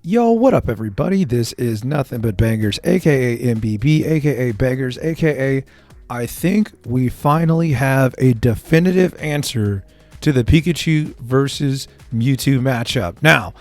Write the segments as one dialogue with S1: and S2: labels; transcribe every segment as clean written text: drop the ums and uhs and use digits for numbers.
S1: Yo, what up, everybody? This is Nothing But Bangers, aka MBB, aka Bangers, aka I think we finally have a definitive answer to the Pikachu versus Mewtwo matchup. Now,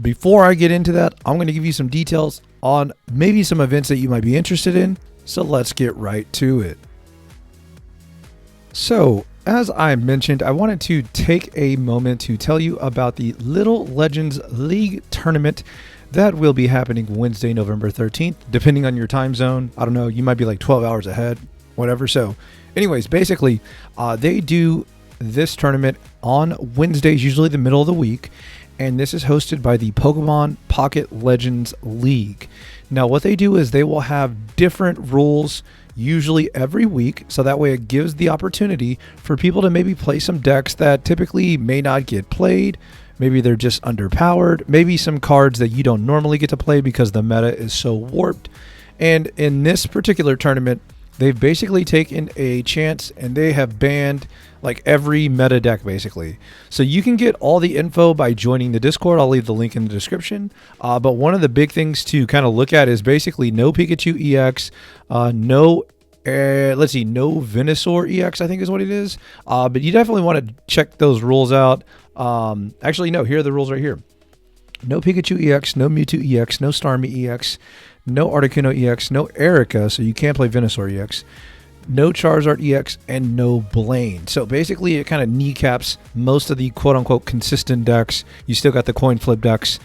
S1: before I get into that, I'm going to give you some details on maybe some events that you might be interested in. So let's get right to it. So, as I mentioned, I wanted to take a moment to tell you about the Little Legends League tournament that will be happening Wednesday, November 13th, depending on your time zone. I don't know, you might be like 12 hours ahead, whatever. So anyways, basically, they do this tournament on Wednesdays, usually the middle of the week, and this is hosted by the Pokemon Pocket Legends League. Now, what they do is they will have different rules usually every week, so that way it gives the opportunity for people to maybe play some decks that typically may not get played. Maybe they're just underpowered, maybe some cards that you don't normally get to play because the meta is so warped. And in this particular tournament, they've basically taken a chance and they have banned like every meta deck basically. So you can get all the info by joining the Discord. I'll leave the link in the description. But one of the big things to kind of look at is basically no Pikachu EX, no Venusaur EX, I think is what it is. But you definitely want to check those rules out. Actually, no, here are the rules right here. No Pikachu EX, no Mewtwo EX, no Starmie EX, no Articuno EX, no Erica, so you can't play Venusaur EX, no Charizard EX, and no Blaine. So basically, it kind of kneecaps most of the quote-unquote consistent decks. You still got the coin flip decks,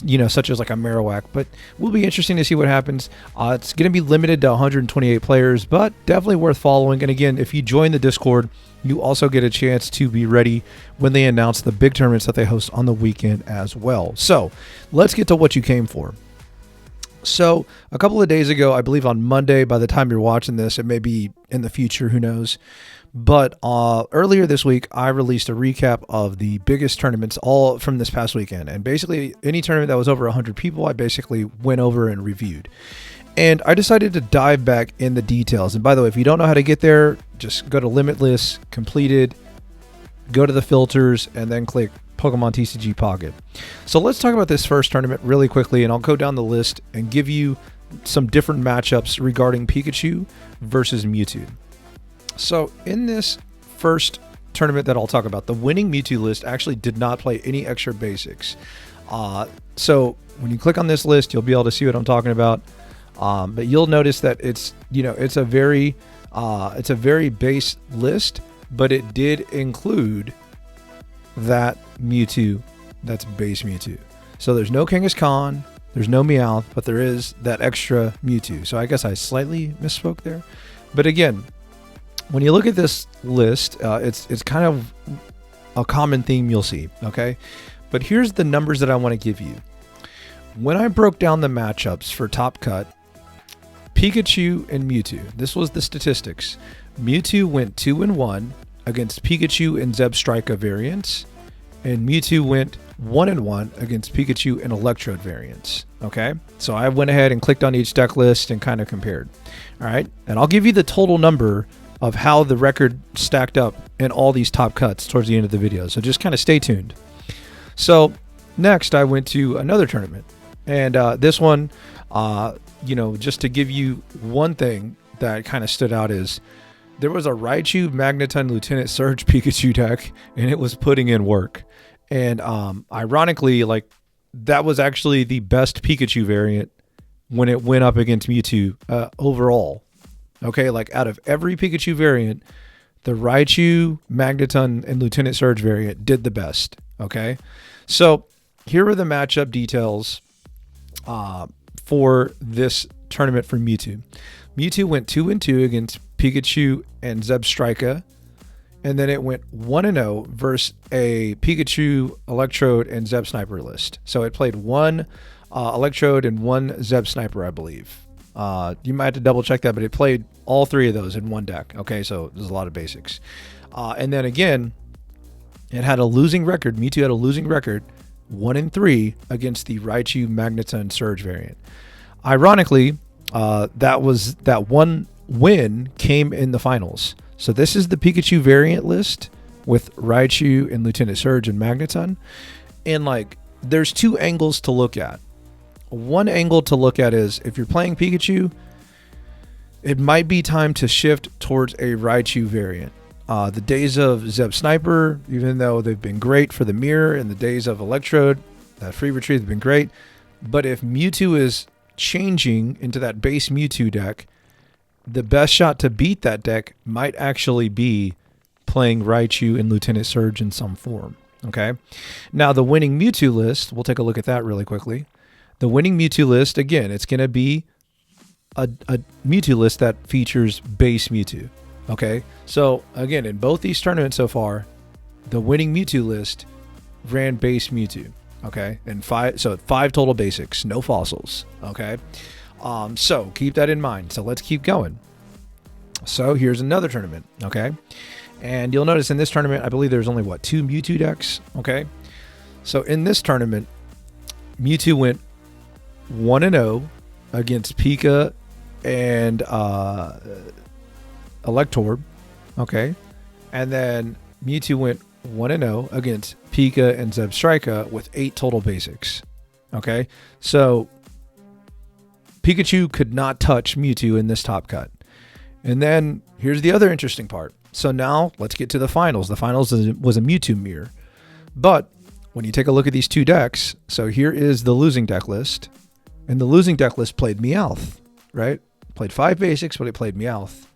S1: you know, such as like a Marowak, but will be interesting to see what happens. It's going to be limited to 128 players, but definitely worth following. And again, if you join the Discord, you also get a chance to be ready when they announce the big tournaments that they host on the weekend as well. So let's get to what you came for. So a couple of days ago, I believe on Monday, by the time you're watching this, it may be in the future, who knows. But earlier this week, I released a recap of the biggest tournaments all from this past weekend. And basically, any tournament that was over 100 people, I basically went over and reviewed. And I decided to dive back in the details. And by the way, if you don't know how to get there, just go to Limitless, Completed, go to the filters, and then click Pokemon TCG Pocket. So let's talk about this first tournament really quickly, and I'll go down the list and give you some different matchups regarding Pikachu versus Mewtwo. So in this first tournament that I'll talk about, the winning Mewtwo list actually did not play any extra basics. So when you click on this list, you'll be able to see what I'm talking about. But you'll notice that it's a very base list, but it did include that Mewtwo that's base Mewtwo. So there's no Kangaskhan, there's no Meowth, but there is that extra Mewtwo. So I guess I slightly misspoke there. But again, when you look at this list, it's kind of a common theme you'll see, okay? But here's the numbers that I want to give you. When I broke down the matchups for Top Cut, Pikachu and Mewtwo, this was the statistics. Mewtwo went 2-1 against Pikachu and Zebstrika variants, and Mewtwo went 1-1 against Pikachu and Electrode variants. Okay, so I went ahead and clicked on each deck list and kind of compared. All right, and I'll give you the total number of how the record stacked up in all these top cuts towards the end of the video. So just kind of stay tuned. So next, I went to another tournament, and this one, just to give you one thing that kind of stood out is there was a Raichu Magneton Lieutenant Surge Pikachu deck, and it was putting in work. And ironically, like that was actually the best Pikachu variant when it went up against Mewtwo overall. Okay, like out of every Pikachu variant, the Raichu, Magneton, and Lieutenant Surge variant did the best. Okay, so here are the matchup details for this tournament for Mewtwo. Mewtwo went 2-2 against Pikachu and Zebstrika, and then it went 1-0 versus a Pikachu, Electrode, and Zeb Sniper list. So it played one Electrode and one Zeb Sniper, I believe. You might have to double check that, but it played all three of those in one deck. Okay, so there's a lot of basics. And then again, it had a losing record. Mewtwo had a losing record, 1-3 against the Raichu Magneton Surge variant. Ironically, that one win came in the finals. So this is the Pikachu variant list with Raichu and Lieutenant Surge and Magneton. And like, there's two angles to look at. one angle to look at is if you're playing Pikachu, it might be time to shift towards a Raichu variant. The days of Zeb Sniper, even though they've been great for the mirror, and the days of Electrode, that free retrieve have been great. But if Mewtwo is changing into that base Mewtwo deck, the best shot to beat that deck might actually be playing Raichu and Lieutenant Surge in some form. Okay. Now the winning Mewtwo list, we'll take a look at that really quickly. The winning Mewtwo list, again, it's going to be a Mewtwo list that features base Mewtwo. Okay. So again, in both these tournaments so far, the winning Mewtwo list ran base Mewtwo. Okay. And five total basics, no fossils. Okay. So keep that in mind. So let's keep going. So here's another tournament. Okay. And you'll notice in this tournament, I believe there's only, 2 Mewtwo decks? Okay. So in this tournament, Mewtwo went 1-0 against Pika and Electorb. Okay. And then Mewtwo went 1-0 against Pika and Zebstrika with 8 total basics. Okay. So Pikachu could not touch Mewtwo in this top cut. And then here's the other interesting part. So now let's get to the finals. The finals was a Mewtwo mirror. But when you take a look at these two decks, so here is the losing deck list. And the losing deck list played Meowth, right? Played 5 basics, but it played Meowth.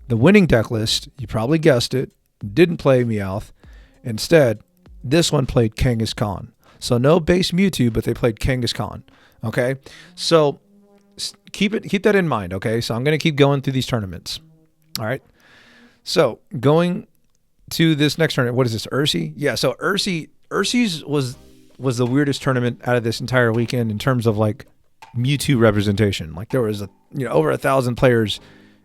S1: The winning deck list, you probably guessed it, didn't play Meowth. Instead, this one played Kangaskhan. So no base Mewtwo, but they played Kangaskhan. Okay? So keep that in mind, okay? So I'm going to keep going through these tournaments. All right? So going to this next tournament, what is this, Ursi? Yeah, so Ursi's was the weirdest tournament out of this entire weekend in terms of like Mewtwo representation. Like there was over 1,000 players,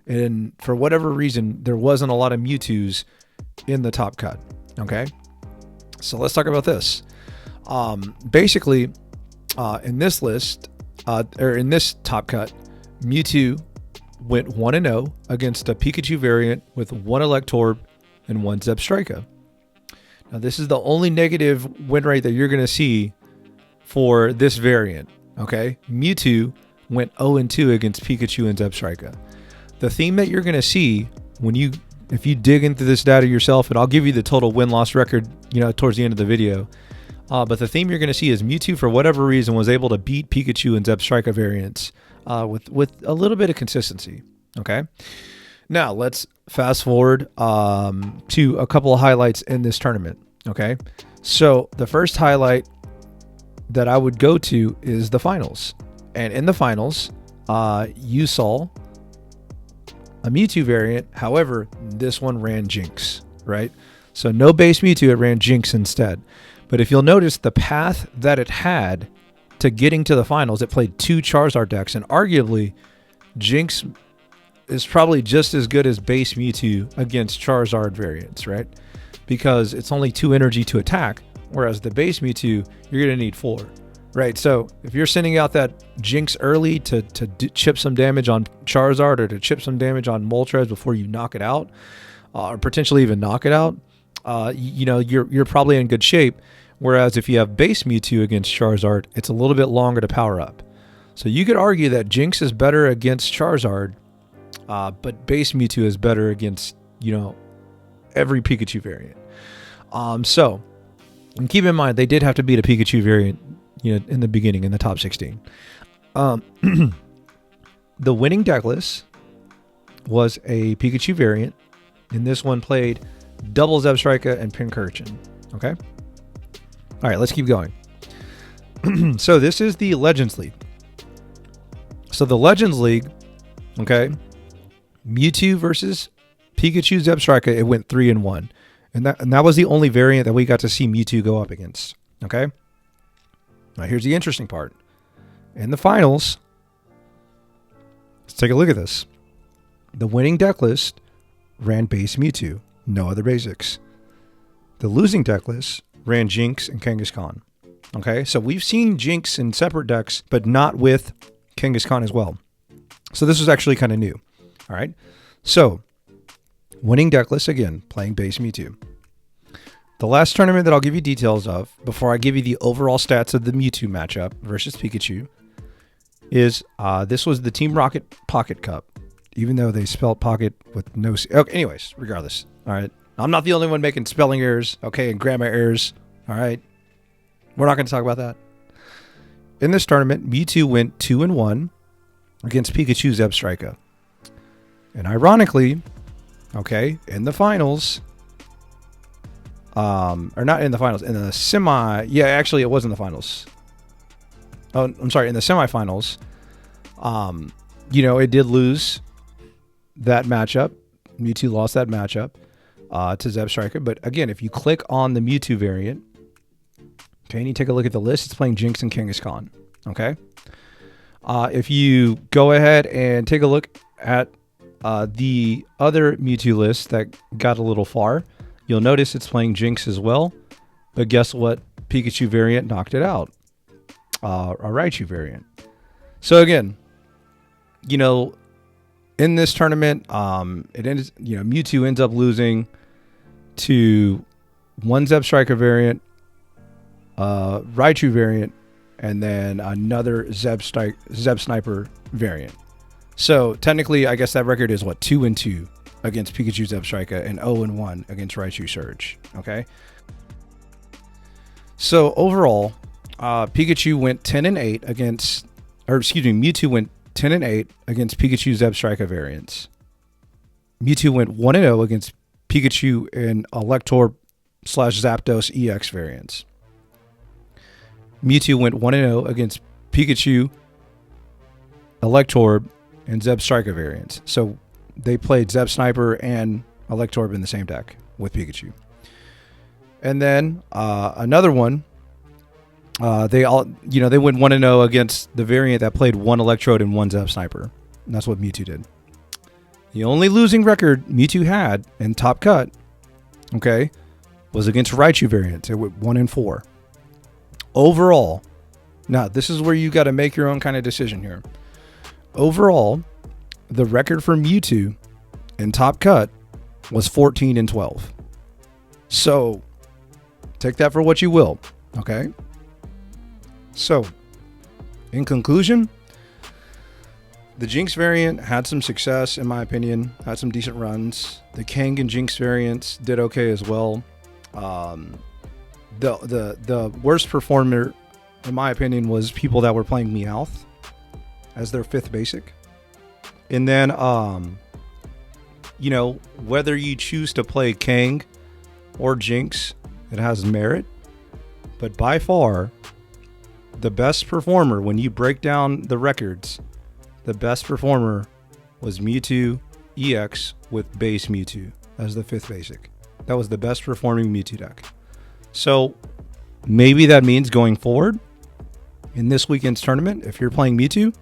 S1: and for whatever reason, there wasn't a lot of Mewtwo's in the top cut. Okay, so let's talk about this. Basically, in this list, or in this top cut, Mewtwo went 1-0 against a Pikachu variant with 1 Electorb and 1 Zebstrika. Now, this is the only negative win rate that you're going to see for this variant. Okay, Mewtwo went 0-2 against Pikachu and Zebstrika. The theme that you're going to see if you dig into this data yourself, and I'll give you the total win-loss record, towards the end of the video. But the theme you're going to see is Mewtwo, for whatever reason, was able to beat Pikachu and Zebstrika variants with a little bit of consistency. Okay. Now let's fast forward to a couple of highlights in this tournament. Okay. So the first highlight that I would go to is the finals. And in the finals, you saw a Mewtwo variant. However, this one ran Jynx, right? So no base Mewtwo, it ran Jynx instead. But if you'll notice the path that it had to getting to the finals, it played 2 Charizard decks, and arguably Jynx is probably just as good as base Mewtwo against Charizard variants, right? Because it's only 2 energy to attack, whereas the base Mewtwo, you're going to need 4, right? So if you're sending out that Jynx early to chip some damage on Charizard or to chip some damage on Moltres before you knock it out, or potentially even knock it out, you're probably in good shape. Whereas if you have base Mewtwo against Charizard, it's a little bit longer to power up. So you could argue that Jynx is better against Charizard, but base Mewtwo is better against, every Pikachu variant. And keep in mind, they did have to beat a Pikachu variant, in the beginning, in the top 16. The winning deck list was a Pikachu variant, and this one played double Zebstrika and Pincurchin. Okay? All right, let's keep going. So this is the Legends League. So the Legends League, okay, Mewtwo versus Pikachu Zebstrika, it went 3-1. And that was the only variant that we got to see Mewtwo go up against. Okay? Now here's the interesting part. In the finals, let's take a look at this. The winning deck list ran base Mewtwo, no other basics. The losing deck list ran Jynx and Kangaskhan. Okay, so we've seen Jynx in separate decks, but not with Kangaskhan as well. So this was actually kind of new. All right, so winning deck list again, playing base Mewtwo. The last tournament that I'll give you details of before I give you the overall stats of the Mewtwo matchup versus Pikachu is this was the Team Rocket Pocket Cup, even though they spelled pocket with no C. Okay, anyways, regardless. All right. I'm not the only one making spelling errors, okay, and grammar errors. All right. We're not going to talk about that. In this tournament, Mewtwo went 2-1 against Pikachu Zebstrika. And ironically, okay, in the finals, or not in the finals, in the semi, yeah, actually it was in the finals. Oh, I'm sorry, in the semifinals, you know, it did lose that matchup. Mewtwo lost that matchup to Zebstrika. But again, if you click on the Mewtwo variant, okay, and you take a look at the list, it's playing Jynx and Kangaskhan. Okay. If you go ahead and take a look at the other Mewtwo list that got a little far, you'll notice it's playing Jynx as well. But guess what? Pikachu variant knocked it out. A Raichu variant. So again, you know, in this tournament, it ends. You know, Mewtwo ends up losing to one Zebstrika variant, Raichu variant, and then another Zeb Sniper variant. So technically, I guess that record is what, 2-2 against Pikachu Zebstrika and 0-1 against Raichu Surge. Okay. So overall, Pikachu went 10-8 against, or excuse me, Mewtwo went 10-8 against Pikachu Zebstrika variants. Mewtwo went 1-0 against Pikachu and Elector/Zapdos EX variants. Mewtwo went 1-0 against Pikachu, Electorb, and Zebstrika variants. So they played Zeb Sniper and Electorb in the same deck with Pikachu. And then another one, they went 1-0 against the variant that played one Electrode and one Zeb Sniper. And that's what Mewtwo did. The only losing record Mewtwo had in Top Cut, okay, was against Raichu variants. It went 1-4. Overall, now this is where you got to make your own kind of decision here. Overall, the record for Mewtwo in Top Cut was 14-12. So take that for what you will, okay? So, in conclusion, the Jynx variant had some success, in my opinion, had some decent runs. The Kang and Jynx variants did okay as well. The worst performer, in my opinion, was people that were playing Meowth as their 5th basic. And then, you know, whether you choose to play Kang or Jynx, it has merit. But by far, the best performer, when you break down the records, the best performer was Mewtwo EX with base Mewtwo as the 5th basic. That was the best performing Mewtwo deck. So maybe that means going forward in this weekend's tournament, if you're playing Mewtwo,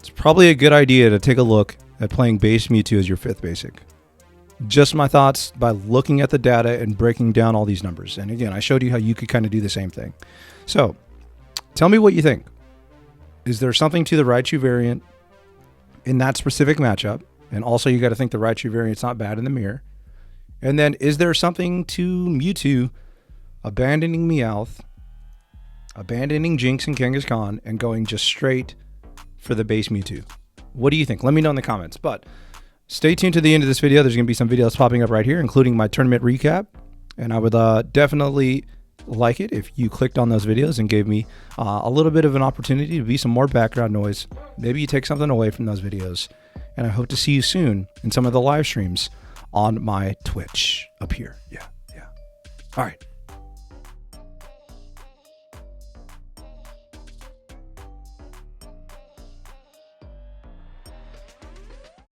S1: it's probably a good idea to take a look at playing base Mewtwo as your 5th basic. Just my thoughts by looking at the data and breaking down all these numbers. And again, I showed you how you could kind of do the same thing. So tell me what you think. Is there something to the Raichu variant in that specific matchup? And also you got to think the Raichu variant's not bad in the mirror. And then is there something to Mewtwo abandoning Meowth, abandoning Jynx and Kangaskhan, and going just straight for the base Mewtwo? What do you think? Let me know in the comments. But stay tuned to the end of this video. There's going to be some videos popping up right here, including my tournament recap. And I would definitely like it if you clicked on those videos and gave me a little bit of an opportunity to be some more background noise. Maybe you take something away from those videos. And I hope to see you soon in some of the live streams on my Twitch up here. Yeah. All right.